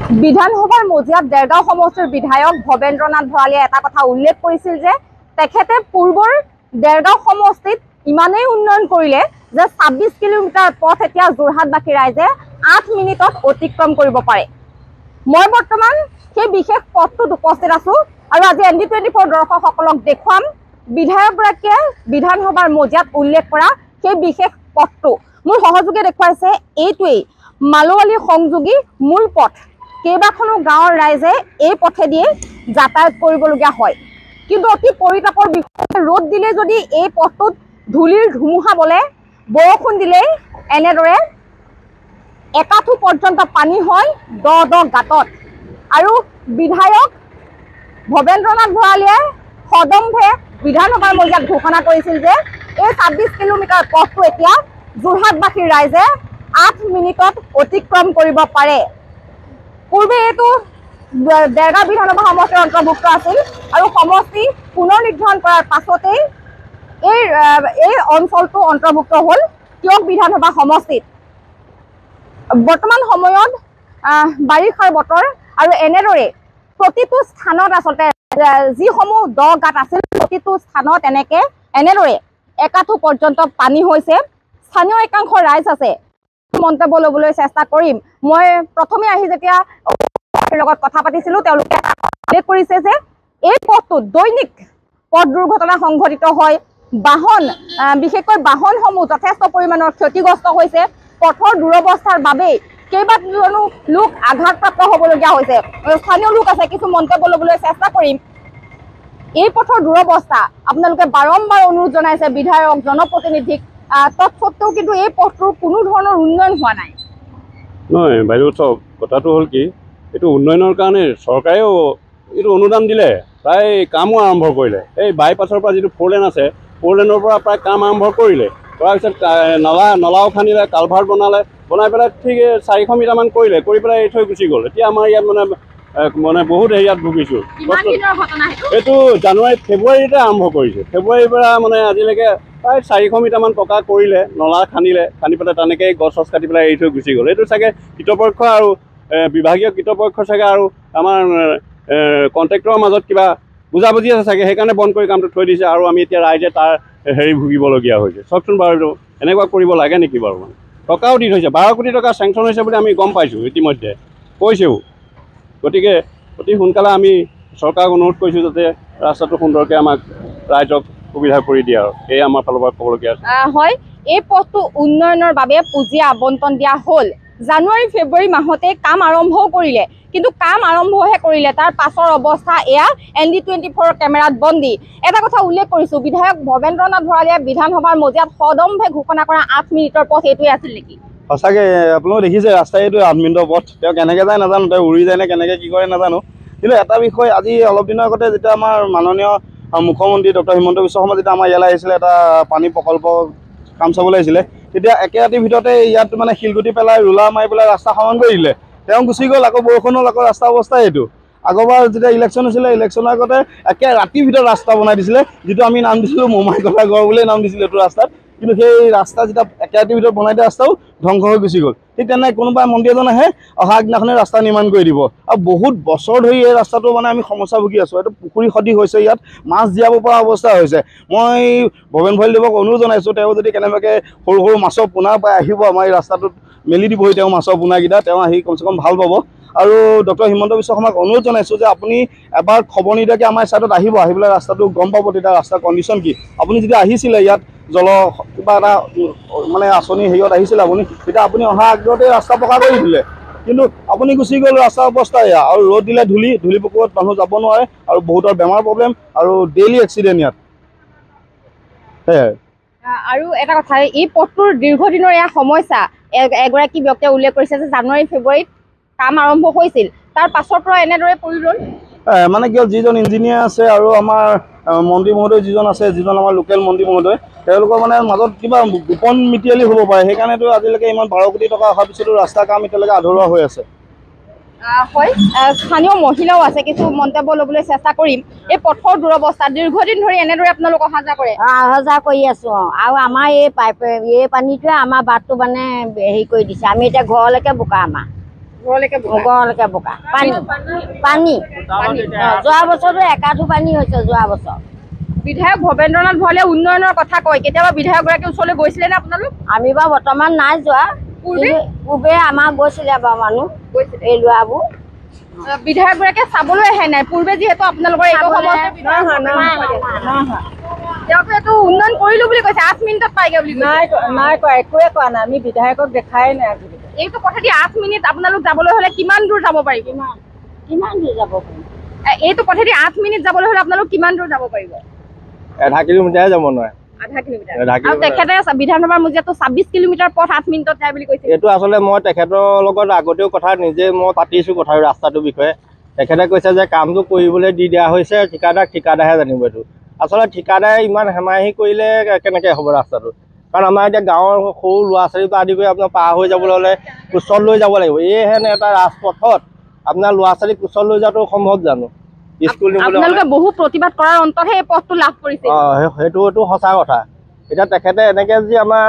বিধানসভাৰ মজিয়াত দেৰগাঁও সমষ্টিৰ বিধায়ক ভৱেন্দ্ৰনাথ ভৰালীয়ে এটা কথা উল্লেখ কৰিছিল যে তেখেতে পূৰ্বৰ দেৰগাঁও সমষ্টিত ইমানেই উন্নয়ন কৰিলে যে ২৬ কিলোমিটাৰ পথ এতিয়া যোৰহাটবাসী ৰাইজে ৮ মিনিটত অতিক্ৰম কৰিব পাৰে। মই বৰ্তমান সেই বিশেষ পথটোত উপস্থিত আছো আৰু আজি ND24 দৰ্শকসকলক দেখুৱাম বিধায়কগৰাকীয়ে বিধানসভাৰ মজিয়াত উল্লেখ কৰা সেই বিশেষ পথটো। মোৰ সহযোগে দেখুৱাইছে এইটোৱেই মালোৱালী সংযোগী মূল পথ। কেইবাখনো গাঁৱৰ ৰাইজে এই পথেদিয়ে যাতায়াত কৰিবলগীয়া হয়, কিন্তু অতি পৰিতাপৰ বিষয়ে ৰ'দ দিলে যদি এই পথটোত ধূলিৰ ধুমুহা বলে, বৰষুণ দিলেই এনেদৰে একাঠু পৰ্যন্ত পানী হয় দ গাঁতত। আৰু বিধায়ক ভৱেন্দ্ৰনাথ ভৰালীয়ে সদম্ভে বিধানসভাৰ মজিয়াত ঘোষণা কৰিছিল যে এই ২৬ কিলোমিটাৰ পথটো এতিয়া যোৰহাটবাসীৰ ৰাইজে ৮ মিনিটত অতিক্ৰম কৰিব পাৰে। পূৰ্বে এইটো দেৰগাঁও বিধানসভা সমষ্টিৰ অন্তৰ্ভুক্ত আছিল আৰু সমষ্টি পুনৰ নিৰ্ধাৰণ কৰাৰ পাছতেই এই অঞ্চলটো অন্তৰ্ভুক্ত হ'ল টিয়ক বিধানসভা সমষ্টিত। বৰ্তমান সময়ত বাৰিষাৰ বতৰ আৰু এনেদৰে প্ৰতিটো স্থানত আচলতে যিসমূহ দ গাঁত আছিল প্ৰতিটো স্থানত এনেদৰে একাঠু পৰ্যন্ত পানী হৈছে। স্থানীয় একাংশ ৰাইজ আছে, মন্তব্য ল'বলৈ চেষ্টা কৰিম। মই প্ৰথমে আহি যেতিয়া লগত কথা পাতিছিলোঁ তেওঁলোকে উল্লেখ কৰিছে যে এই পথটোত দৈনিক পথ দুৰ্ঘটনা সংঘটিত হয়, বিশেষকৈ বাহনসমূহ যথেষ্ট পৰিমাণৰ ক্ষতিগ্ৰস্ত হৈছে। পথৰ দুৰৱস্থাৰ বাবেই কেইবাজনো লোক আঘাতপ্ৰাপ্ত হ'বলগীয়া হৈছে। স্থানীয় লোক আছে, কিছু মন্তব্য ল'বলৈ চেষ্টা কৰিম। এই পথৰ দুৰৱস্থা আপোনালোকে বাৰম্বাৰ অনুৰোধ জনাইছে বিধায়ক জনপ্ৰতিনিধিক, তৎসত্ত্বেও কিন্তু এই পথটোৰ কোনো ধৰণৰ উন্নয়ন হোৱা নাই। নহয় বাইদেউ, চাওক কথাটো হ'ল কি, এইটো উন্নয়নৰ কাৰণে চৰকাৰেও এইটো অনুদান দিলে, প্ৰায় কামো আৰম্ভ কৰিলে। এই বাইপাছৰ পৰা যিটো 4 লেন আছে, 4 লেনৰ পৰা প্ৰায় কাম আৰম্ভ কৰিলে। কৰাৰ পিছত নলাও খান্দিলে, কালভাৰ্ট বনাই পেলাই ঠিক 400 মিটাৰমান কৰিলে, কৰি পেলাই এৰি থৈ গুচি গ'ল। এতিয়া আমাৰ ইয়াত মানে বহুত হেৰিয়াত ভুগিছোঁ। এইটো ফেব্ৰুৱাৰীতে আৰম্ভ কৰিছে। ফেব্ৰুৱাৰীৰ পৰা মানে আজিলৈকে প্ৰায় 400 মিটাৰমান পকা কৰিলে, নলা খান্দিলে, খান্দি পেলাই তেনেকৈ গছ কাটি পেলাই এৰি থৈ গুচি গ'ল। এইটো চাগে কৃতপক্ষ আৰু বিভাগীয় কৃতপক্ষ চাগে আৰু আমাৰ কণ্ট্ৰেক্টৰৰ মাজত কিবা বুজাবুজি আছে চাগে, সেইকাৰণে বন্ধ কৰি কামটো থৈ দিছে আৰু আমি এতিয়া ৰাইজে তাৰ ভুগিবলগীয়া হৈছে। চাওকচোন বাৰু, এনেকুৱা কৰিব লাগে নেকি বাৰু? মানে টকাও দি থৈছে, 12 কোটি টকা চেংচন হৈছে বুলি আমি গম পাইছোঁ, ইতিমধ্যে কৈছেও। গতিকে অতি সোনকালে আমি চৰকাৰক অনুৰোধ কৰিছোঁ যাতে ৰাস্তাটো সুন্দৰকৈ আমাক ৰাইজক সুবিধা কৰি দিয়ে, আৰু এই আমাৰ ফালৰ পৰা ক'বলগীয়া আছে। হয়, এই পথটো উন্নয়নৰ বাবে পুঁজি আবণ্টন দিয়া হ'ল। জানুৱাৰী ফেব্ৰুৱাৰী মাহতে কাম আৰম্ভও কৰিলে, কিন্তু কাম আৰম্ভহে কৰিলে, তাৰ পাছৰ অৱস্থা এয়া ND24 কেমেৰাত বন্দী। এটা কথা উল্লেখ কৰিছোঁ, বিধায়ক ভৱেন্দ্ৰনাথ ভৰালীয়ে বিধানসভাৰ মজিয়াত সদম্ভে ঘোষণা কৰা 8 মিনিটৰ পথ এইটোৱে আছিল নেকি? সঁচাকৈ আপোনালোকে দেখিছে ৰাস্তা এইটো 8 মিনিটৰ পথ। তেওঁ কেনেকৈ যায় নাজানো, তেওঁ উৰি যায় নে কেনেকৈ কি কৰে নাজানো। কিন্তু এটা বিষয়, আজি অলপ দিনৰ আগতে যেতিয়া আমাৰ মাননীয় মুখ্যমন্ত্ৰী ডক্টৰ হিমন্ত বিশ্ব শৰ্মা যেতিয়া আমাৰ ইয়ালৈ আহিছিলে, এটা পানী প্ৰকল্প কাম চাবলৈ আহিছিলে, তেতিয়া একে ৰাতিৰ ভিতৰতে ইয়াত মানে শিলগুটি পেলাই ৰোলাৰ মাৰি পেলাই ৰাস্তা সমান কৰি দিলে। তেওঁ গুচি গ'ল, আকৌ বৰষুণ হ'ল, আকৌ ৰাস্তা অৱস্থা এইটো। আগৰবাৰ যেতিয়া ইলেকশ্যন হৈছিলে, ইলেকশ্যনৰ আগতে একে ৰাতিৰ ভিতৰত ৰাস্তা বনাই দিছিলে, যিটো আমি নাম দিছিলোঁ মোমাইকটা ঘৰ বুলিয়ে নাম দিছিলোঁ এইটো ৰাস্তাত। কিন্তু সেই ৰাস্তা যেতিয়া একে ৰাতিৰ ভিতৰত বনাই দিয়া ৰাস্তাও ধ্বংস হৈ গুচি গ'ল। ঠিক তেনে কোনোবাই মন্ত্ৰী এজন আহে, অহা আগদিনাখনে ৰাস্তা নিৰ্মাণ কৰি দিব। আৰু বহুত বছৰ ধৰি এই ৰাস্তাটো মানে আমি সমস্যা ভুগি আছোঁ। এইটো পুখুৰী সদৃশ হৈছে, ইয়াত মাছ জীয়াব পৰা অৱস্থা হৈছে। মই ভৱেন ভৰালীদেৱক অনুৰোধ জনাইছোঁ, তেওঁ যদি কেনেবাকৈ সৰু সৰু মাছৰ পোনা পাই আহিব, আমাৰ এই ৰাস্তাটোত মেলি দিবহি তেওঁ মাছৰ পোনাকেইটা, তেওঁ আহি কমচে কম ভাল পাব। আৰু ডক্টৰ হিমন্ত বিশ্ব শৰ্মাক অনুৰোধ জনাইছোঁ যে আপুনি এবাৰ খবৰ নিদিয়াকৈ আমাৰ ছাইডত আহিব, আহি পেলাই ৰাস্তাটো গম পাব তেতিয়া ৰাস্তাৰ কণ্ডিশ্যন কি। আপুনি যেতিয়া আহিছিলে ইয়াত কিবা এটা মানে আঁচনি হেৰিয়ত আহিছিলে আপুনি, তেতিয়া আপুনি অহা আগতে ৰাস্তা পকা কৰি দিলে, কিন্তু আপুনি গুচি গ'ল, ৰাস্তাৰ অৱস্থা এয়া। আৰু ৰ'দ দিলে ধূলি পকৰত মানুহ যাব নোৱাৰে, আৰু বহুতৰ বেমাৰ প্ৰব্লেম আৰু ডেইলি এক্সিডেণ্ট ইয়াত। সেয়াই। আৰু এটা কথা, এই পথটোৰ দীৰ্ঘদিনৰ এয়া সমস্যা। এগৰাকী ব্যক্তিয়ে উল্লেখ কৰিছে যে জানুৱাৰী ফেব্ৰুৱাৰীত কাম আৰম্ভ হৈছিল, তাৰ পাছৰ পৰা এনেদৰে পৰি ৰ'ল। মানে কি হ'ল, যিজন ইঞ্জিনিয়াৰ আছে আৰু আমাৰ মন্ত্ৰী মহোদয় যিজন আছে, যিজন আমাৰ লোকেল মন্ত্ৰী মহোদয়, তেওঁলোকৰ মানে মাজত কিবা গোপন মিতিয়ালি হ'ব পাৰে। সেইকাৰণেতো আজিলৈকে ইমান 12 কোটি টকা অহাৰ পিছতো ৰাস্তাৰ কাম এতিয়ালৈকে আধৰুৱা হৈ আছে। হয়, স্থানীয় মহিলাও আছে, কিছু মন্তব্য ল'বলৈ চেষ্টা কৰিম। এই পথৰ দুৰৱস্থা দীৰ্ঘদিন ধৰি এনেদৰে আপোনালোক অহা যোৱা কৰে? অহা যোৱা কৰি আছোঁ। আৰু আমাৰ এই পানীটোৱে আমাৰ বাটটো মানে হেৰি কৰি দিছে। আমি এতিয়া ঘৰলৈকে বোকা আমাৰ। ঘৰলৈকে ঘৰলৈকে বোকা পানী যোৱা বছৰটো একাঠো পানী হৈছে যোৱা বছৰ বিধায়ক ভৱেন্দ্ৰনাথ ভঁৰালীয়ে উন্নয়নৰ কথা কয় কেতিয়াবা বিধায়কগৰাকীৰ ওচৰলৈ গৈছিলে নে আপোনালোক আমি বাৰু বৰ্তমান নাই যোৱা পূৰ্বে আমাৰ গৈছিলে বাৰু মানুহ এই লোৱাবোৰ বিধায়কগৰাকীয়ে চাবলৈ আহে নাই পূৰ্বে যিহেতু আপোনালোকৰ এইটো সময়তে তেওঁটো উন্নয়ন কৰিলো বুলি কৈছে 8 মিনিটত পাইগে বুলি নাই কোৱা একোৱে কোৱা নাই আমি বিধায়কক দেখাই নাই এইটো কথা দি 8 মিনিট আপোনালোক যাবলৈ হলে কিমান দূৰ যাব পাৰিব কিমান দূৰ যাব পাৰিম এইটো কথা দি 8 মিনিট যাবলৈ হলে আপোনালোক কিমান দূৰ যাব পাৰিব 1/2 কিলোমিটাৰ যাব নোৱাৰে 1/2 কিলোমিটাৰ আৰু তেখেতে বিধানসভাৰ মজিয়াটো 26 কিলোমিটাৰ পথ 8 মিনিটত যায় বুলি কৈছে এইটো আচলতে মই তেখেতৰ লগত আগতেও কথা নিজে মই পাতিছোঁ কথা ৰাস্তাটোৰ বিষয়ে তেখেতে কৈছে যে কামটো কৰিবলৈ দি দিয়া হৈছে ঠিকাদাৰহে জানিব এইটো আচলতে ঠিকাদাৰে ইমান হেমাহি কৰিলে কেনেকৈ হ'ব ৰাস্তাটো কাৰণ আমাৰ এতিয়া গাঁৱৰ সৰু ল'ৰা ছোৱালীৰ পৰা আদি কৰি আপোনাৰ পাৰ হৈ যাবলৈ হ'লে কোচত লৈ যাব লাগিব এইহেন এটা ৰাজপথত আপোনাৰ ল'ৰা ছোৱালী কোচত লৈ যোৱাটো সম্ভৱ জানো স্কুল আপোনালোকে বহু প্ৰতিবাদ কৰাৰ অন্ততহে এই পথটো লাভ কৰিছে সেইটো সঁচা কথা এতিয়া তেখেতে এনেকৈ যদি আমাৰ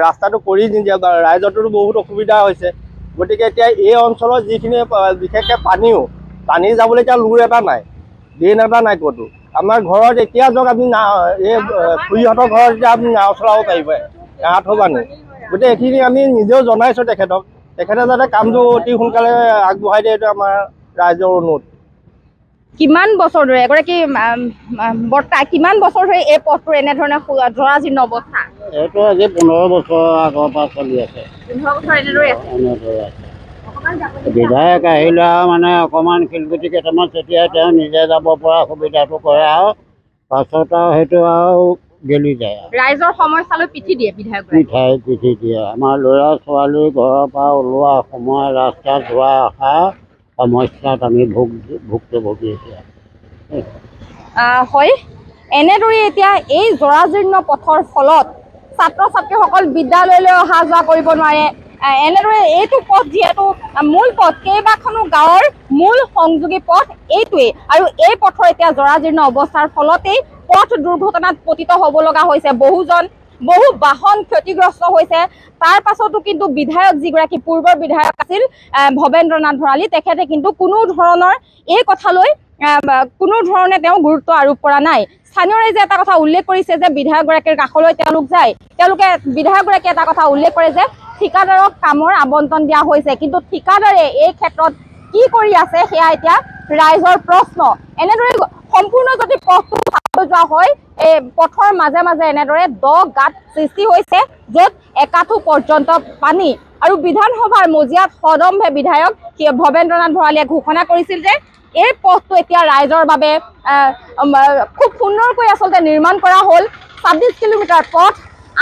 ৰাস্তাটো কৰি নিদিয়ে ৰাইজৰতো বহুত অসুবিধা হৈছে গতিকে এতিয়া এই অঞ্চলৰ যিখিনি বিশেষকৈ পানী যাবলৈ এতিয়া লুৰ এটা নাই ড্ৰেইন এটা নাই ক'তো আমাৰ ঘৰত এতিয়া যাওক আপুনি এই খুৰীহঁতৰ ঘৰত এতিয়া আপুনি নাও চলাব পাৰিব আঁঠু বান্ধি গতিকে এইখিনি আমি নিজেও জনাইছোঁ তেখেতে যাতে কামটো অতি সোনকালে আগবঢ়াই দিয়ে এইটো আমাৰ ৰাইজৰ অনুৰোধ কিমান বছৰ ধৰি এগৰাকী বৰ্তা কিমান বছৰ ধৰি এই পথটোৰ এনেধৰণে জৰাজীৰ্ণ অৱস্থা এইটো আজি 15 বছৰ আগৰ পৰা চলি আছে 15 বছৰ এনেদৰে আছে বিধায়ক আহিলে মানে অকণমান শিলগুটি কেইটামান তেতিয়া তেওঁ নিজে যাব পৰা সুবিধাটো কৰে আৰু পাছত আৰু সেইটো আৰু গেলি যায় ৰাইজৰ সমস্যালৈ পিঠি দিয়ে বিধায়ক পিঠি দিয়ে আমাৰ ল'ৰা ছোৱালী ঘৰৰ পৰা ওলোৱা সময় ৰাস্তাত যোৱা অহা সমস্যাত আমি ভুক্তভোগী এতিয়া হয় এনেদৰে এতিয়া এই জৰাজীৰ্ণ পথৰ ফলত ছাত্ৰ ছাত্ৰীসকল বিদ্যালয়লৈ অহা যোৱা কৰিব নোৱাৰে এনেদৰে এইটো পথ যিহেতু মূল পথ কেইবাখনো গাঁৱৰ মূল সংযোগী পথ এইটোৱেই আৰু এই পথৰ এতিয়া জৰাজীৰ্ণ অৱস্থাৰ ফলতেই পথ দুৰ্ঘটনাত পতিত হ'ব লগা হৈছে বহু বাহন ক্ষতিগ্ৰস্ত হৈছে তাৰ পাছতো কিন্তু বিধায়ক যিগৰাকী পূৰ্বৰ বিধায়ক আছিল ভৱেন্দ্ৰনাথ ভঁৰালী তেখেতে কিন্তু কোনো ধৰণৰ এই কথালৈ কোনো ধৰণে তেওঁ গুৰুত্ব আৰোপ কৰা নাই স্থানীয় ৰাইজে এটা কথা উল্লেখ কৰিছে যে বিধায়কগৰাকীৰ কাষলৈ তেওঁলোক যায় তেওঁলোকে বিধায়কগৰাকীয়ে এটা কথা উল্লেখ কৰে যে ঠিকাদাৰক কামৰ আবণ্টন দিয়া হৈছে কিন্তু ঠিকাদাৰে এই ক্ষেত্ৰত কি কৰি আছে সেয়া এতিয়া ৰাইজৰ প্ৰশ্ন এনেদৰে সম্পূৰ্ণ যদি পথটো চাবলৈ যোৱা হয় এই পথৰ মাজে মাজে এনেদৰে গাঁত সৃষ্টি হৈছে য'ত একাঠু পৰ্যন্ত পানী আৰু বিধানসভাৰ মজিয়াত সদম্ভে বিধায়ক ভৱেন্দ্ৰনাথ ভঁৰালীয়ে ঘোষণা কৰিছিল যে এই পথটো এতিয়া ৰাইজৰ বাবে খুব সুন্দৰকৈ আচলতে নিৰ্মাণ কৰা হ'ল 26 কিলোমিটাৰ পথ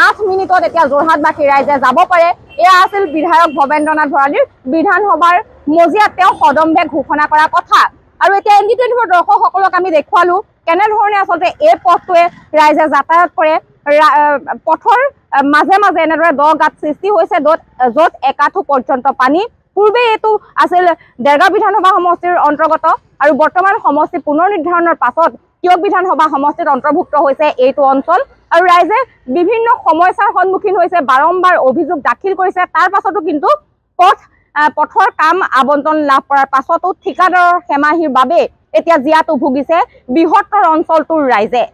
8 মিনিটত এতিয়া যোৰহাটবাসী ৰাইজে যাব পাৰে এয়া আছিল বিধায়ক ভৱেন্দ্ৰনাথ ভঁৰালীৰ বিধানসভাৰ মজিয়াত তেওঁ সদম্ভে ঘোষণা কৰা কথা আৰু এতিয়া ND24 দৰ্শকসকলক আমি দেখুৱালো কেনেধৰণে আচলতে এই পথটোৱে ৰাইজে যাতায়াত কৰে পথৰ মাজে মাজে এনেদৰে গাঁত সৃষ্টি হৈছে য'ত একাঠু পৰ্যন্ত পানী পূৰ্বে এইটো আছিল দেৰগাঁও বিধানসভা সমষ্টিৰ অন্তৰ্গত আৰু বৰ্তমান সমষ্টি পুনৰ নিৰ্ধাৰণৰ পাছত কিয়ক বিধানসভা সমষ্টিত অন্তৰ্ভুক্ত হৈছে এইটো অঞ্চল আৰু ৰাইজে বিভিন্ন সমস্যাৰ সন্মুখীন হৈছে বাৰম্বাৰ অভিযোগ দাখিল কৰিছে তাৰ পাছতো কিন্তু পথৰ কাম আবণ্টন লাভ কৰাৰ পাছতো ঠিকাদাৰৰ হেমাহিৰ বাবে এতিয়া জিয়াটো ভুগিছে বৃহত্তৰ অঞ্চলটোৰ ৰাইজে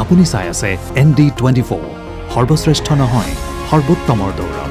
আপুনি চাই আছে ND24 সৰ্বশ্ৰেষ্ঠ নহয় সৰ্বোত্তমৰ দৌৰা